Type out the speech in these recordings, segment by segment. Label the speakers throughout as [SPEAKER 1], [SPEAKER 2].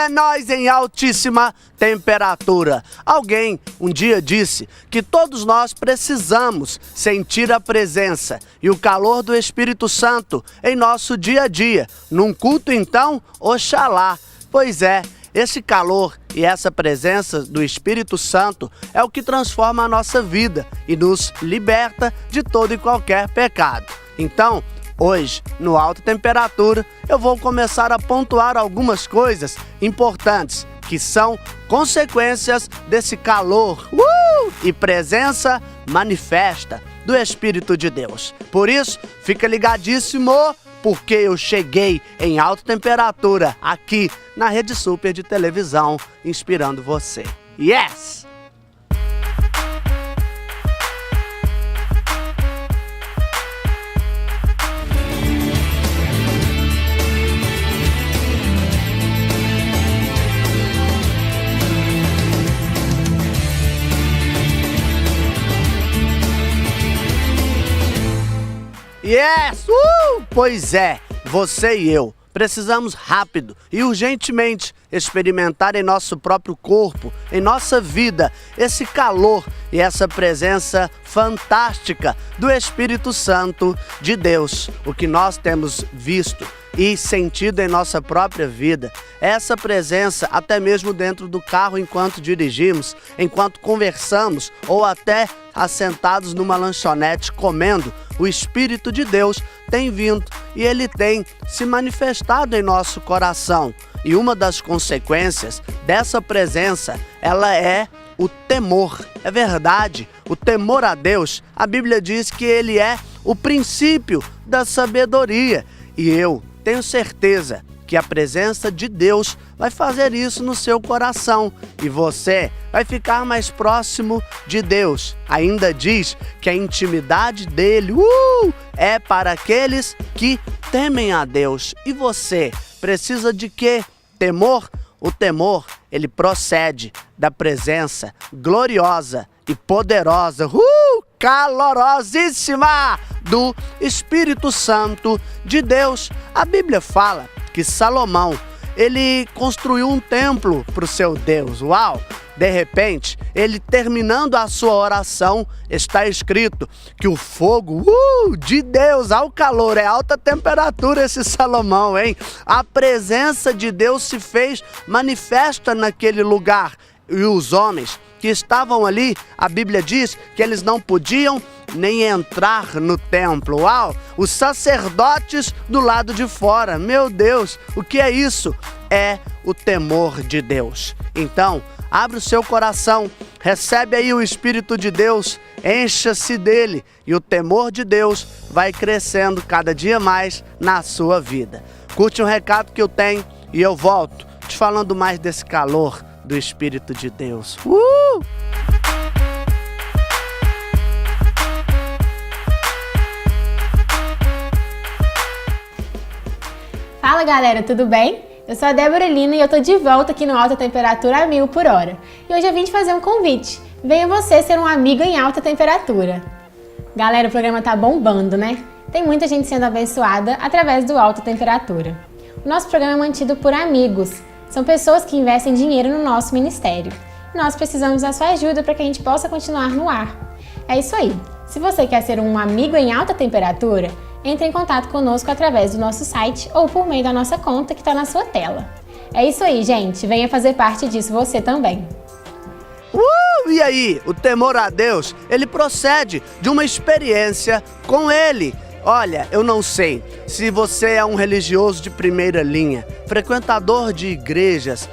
[SPEAKER 1] é nóis em altíssima temperatura. Alguém um dia disse que todos nós precisamos sentir a presença e o calor do Espírito Santo em nosso dia a dia. Num culto, então, oxalá. Pois é, esse calor e essa presença do Espírito Santo é o que transforma a nossa vida e nos liberta de todo e qualquer pecado. Então, hoje, no Alta Temperatura, eu vou começar a pontuar algumas coisas importantes que são consequências desse calor e presença manifesta do Espírito de Deus. Por isso, fica ligadíssimo, porque eu cheguei em alta temperatura aqui na Rede Super de televisão, inspirando você. Yes! Yes! Pois é, você e eu precisamos rápido e urgentemente experimentar em nosso próprio corpo, em nossa vida, esse calor e essa presença fantástica do Espírito Santo de Deus. O que nós temos visto e sentido em nossa própria vida, essa presença até mesmo dentro do carro enquanto dirigimos, enquanto conversamos ou até assentados numa lanchonete comendo, o Espírito de Deus tem vindo e ele tem se manifestado em nosso coração. E uma das consequências dessa presença, ela é o temor. É verdade, o temor a Deus, a Bíblia diz que ele é o princípio da sabedoria. E eu tenho certeza que a presença de Deus vai fazer isso no seu coração e você vai ficar mais próximo de Deus. Ainda diz que a intimidade dele é para aqueles que temem a Deus. E você precisa de quê? Temor? O temor, ele procede da presença gloriosa e poderosa, calorosíssima do Espírito Santo de Deus. A Bíblia fala que Salomão, ele construiu um templo para o seu Deus. Uau! De repente, ele terminando a sua oração, está escrito que o fogo de Deus, ao calor, é alta temperatura esse Salomão, hein? A presença de Deus se fez manifesta naquele lugar. E os homens que estavam ali, a Bíblia diz que eles não podiam nem entrar no templo. Uau! Os sacerdotes do lado de fora. Meu Deus, o que é isso? É o temor de Deus. Então, abre o seu coração, recebe aí o Espírito de Deus, encha-se dele e o temor de Deus vai crescendo cada dia mais na sua vida. Curte um recado que eu tenho e eu volto te falando mais desse calor do Espírito de Deus.
[SPEAKER 2] Fala galera, tudo bem? Eu sou a Débora Lina e eu tô de volta aqui no Alta Temperatura a 1000 por hora. E hoje eu vim te fazer um convite. Venha você ser um amigo em alta temperatura. Galera, o programa tá bombando, né? Tem muita gente sendo abençoada através do Alta Temperatura. O nosso programa é mantido por amigos. São pessoas que investem dinheiro no nosso ministério. E nós precisamos da sua ajuda para que a gente possa continuar no ar. É isso aí. Se você quer ser um amigo em alta temperatura, entre em contato conosco através do nosso site ou por meio da nossa conta que está na sua tela. É isso aí, gente. Venha fazer parte disso você também.
[SPEAKER 1] E aí, o temor a Deus, ele procede de uma experiência com ele. Olha, eu não sei se você é um religioso de primeira linha, frequentador de igrejas,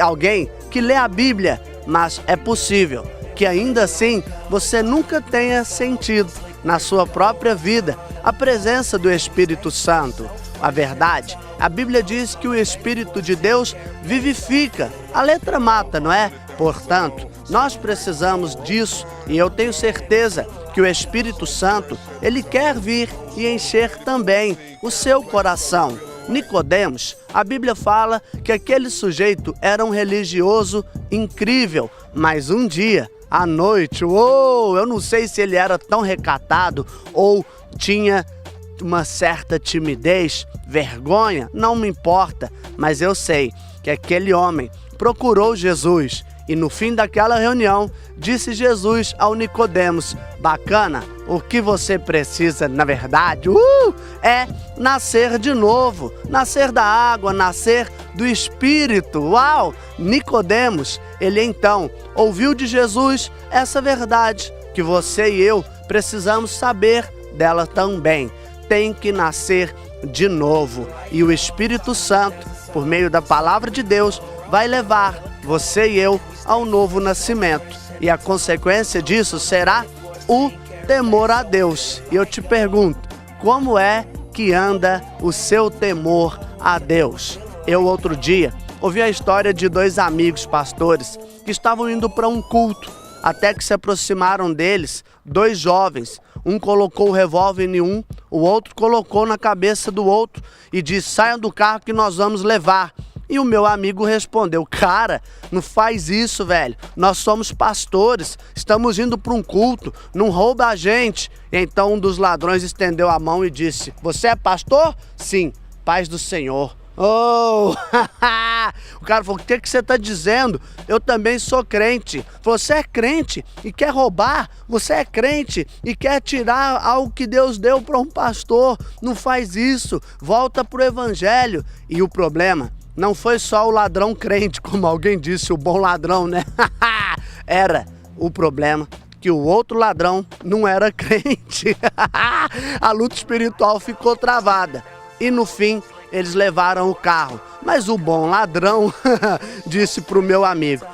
[SPEAKER 1] alguém que lê a Bíblia, mas é possível que ainda assim você nunca tenha sentido na sua própria vida a presença do Espírito Santo. A verdade, a Bíblia diz que o Espírito de Deus vivifica. A letra mata, não é? Portanto, nós precisamos disso e eu tenho certeza que o Espírito Santo, ele quer vir e encher também o seu coração. Nicodemos, a Bíblia fala que aquele sujeito era um religioso incrível, mas um dia, à noite, eu não sei se ele era tão recatado ou tinha uma certa timidez, vergonha, não me importa, mas eu sei que aquele homem procurou Jesus e no fim daquela reunião disse Jesus ao Nicodemos: bacana, o que você precisa na verdade é nascer de novo, nascer da água, nascer do Espírito. Uau! Nicodemos, ele então ouviu de Jesus essa verdade que você e eu precisamos saber dela também. Tem que nascer de novo. E o Espírito Santo, por meio da palavra de Deus, vai levar você e eu ao novo nascimento. E a consequência disso será o temor a Deus. E eu te pergunto, como é que anda o seu temor a Deus? Eu, outro dia, ouvi a história de dois amigos pastores que estavam indo para um culto, até que se aproximaram deles dois jovens. Um colocou o revólver em um, o outro colocou na cabeça do outro e disse: saiam do carro que nós vamos levar. E o meu amigo respondeu: cara, não faz isso, velho. Nós somos pastores, estamos indo para um culto, não rouba a gente. E então um dos ladrões estendeu a mão e disse: você é pastor? Sim, paz do Senhor. Oh, o cara falou: o que você está dizendo? Eu também sou crente. Você é crente e quer roubar? Você é crente e quer tirar algo que Deus deu para um pastor? Não faz isso, volta para o evangelho. E o problema não foi só o ladrão crente, como alguém disse, o bom ladrão, né? Era o problema que o outro ladrão não era crente. A luta espiritual ficou travada e no fim eles levaram o carro. Mas o bom ladrão disse para o meu amigo: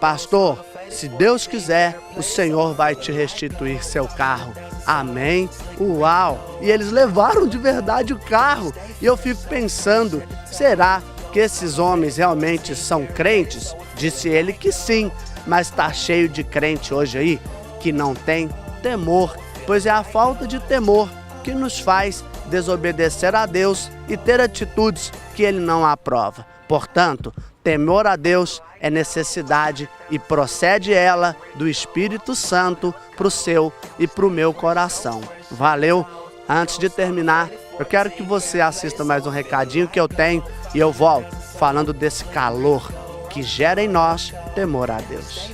[SPEAKER 1] pastor, se Deus quiser, o Senhor vai te restituir seu carro. Amém? Uau! E eles levaram de verdade o carro. E eu fico pensando, será que esses homens realmente são crentes? Disse ele que sim, mas está cheio de crente hoje aí que não tem temor, pois é a falta de temor que nos faz desobedecer a Deus e ter atitudes que Ele não aprova. Portanto, temor a Deus é necessidade e procede ela do Espírito Santo para o seu e para o meu coração. Valeu? Antes de terminar, eu quero que você assista mais um recadinho que eu tenho e eu volto falando desse calor que gera em nós temor a Deus.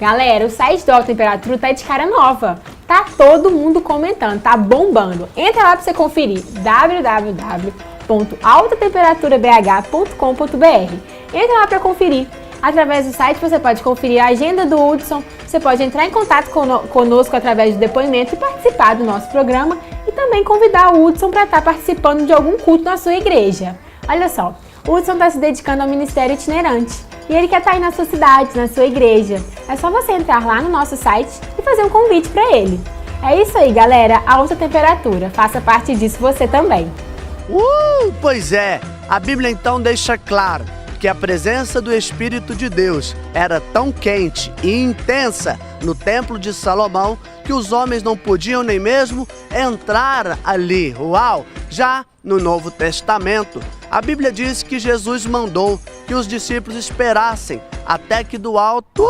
[SPEAKER 2] Galera, o site do Alta Temperatura tá de cara nova. Tá todo mundo comentando, tá bombando. Entra lá pra você conferir, www.altatemperaturabh.com.br. Entra lá pra conferir. Através do site você pode conferir a agenda do Hudson, você pode entrar em contato conosco através do depoimento e participar do nosso programa e também convidar o Hudson para estar participando de algum culto na sua igreja. Olha só, o Hudson está se dedicando ao ministério itinerante e ele quer estar aí na sua cidade, na sua igreja. É só você entrar lá no nosso site e fazer um convite para ele. É isso aí, galera, Alta Temperatura, faça parte disso você também.
[SPEAKER 1] Pois é, a Bíblia então deixa claro que a presença do Espírito de Deus era tão quente e intensa no Templo de Salomão que os homens não podiam nem mesmo entrar ali. Uau! Já no Novo Testamento, a Bíblia diz que Jesus mandou que os discípulos esperassem até que do alto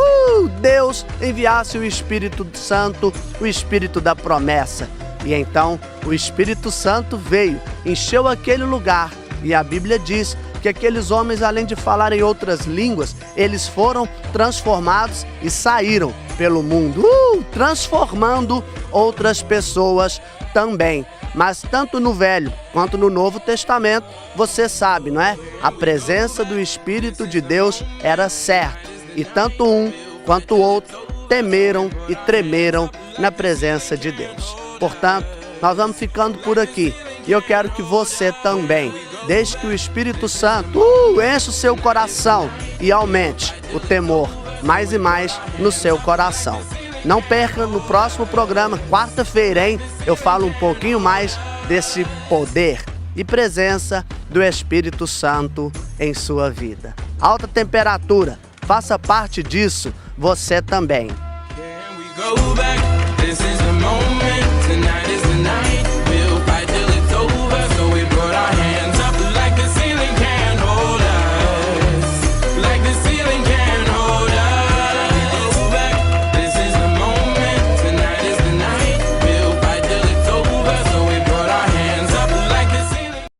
[SPEAKER 1] Deus enviasse o Espírito Santo, o Espírito da promessa. E então o Espírito Santo veio, encheu aquele lugar e a Bíblia diz que aqueles homens, além de falarem outras línguas, eles foram transformados e saíram pelo mundo, transformando outras pessoas também. Mas tanto no Velho quanto no Novo Testamento, você sabe, não é? A presença do Espírito de Deus era certa. E tanto um quanto o outro temeram e tremeram na presença de Deus. Portanto, nós vamos ficando por aqui. E eu quero que você também deixe que o Espírito Santo enche o seu coração e aumente o temor mais e mais no seu coração. Não perca no próximo programa, quarta-feira, hein? Eu falo um pouquinho mais desse poder e presença do Espírito Santo em sua vida. Alta Temperatura, faça parte disso você também.